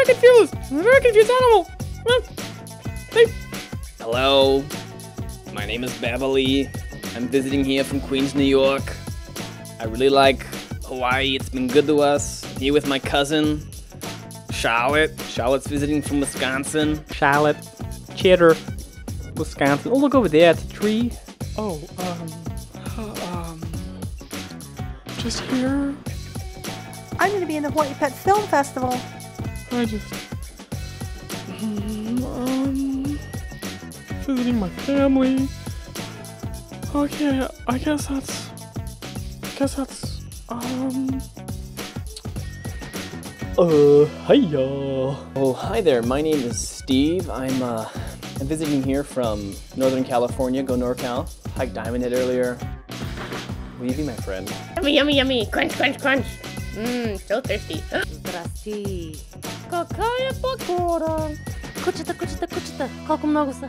very confused. I'm a very confused animal. Hey. Hello. My name is Beverly. I'm visiting here from Queens, New York. I really like Hawaii. It's been good to us. I'm here with my cousin, Charlotte. Charlotte's visiting from Wisconsin. Charlotte, Cheddar, Wisconsin. Oh, look over there. It's a tree. Oh, just here. I'm going to be in the Hawaii Pet Film Festival. Visiting my family. Okay, I guess that's, hiya. Oh, hi there, my name is Steve. I'm visiting here from Northern California, go NorCal. Hiked Diamond Head earlier. Will you be my friend? Yummy, yummy, yummy. Crunch, crunch, crunch. Mmm, so thirsty. Здрасти. Какая погода. Кучата, кучата, кучата. Колко много са?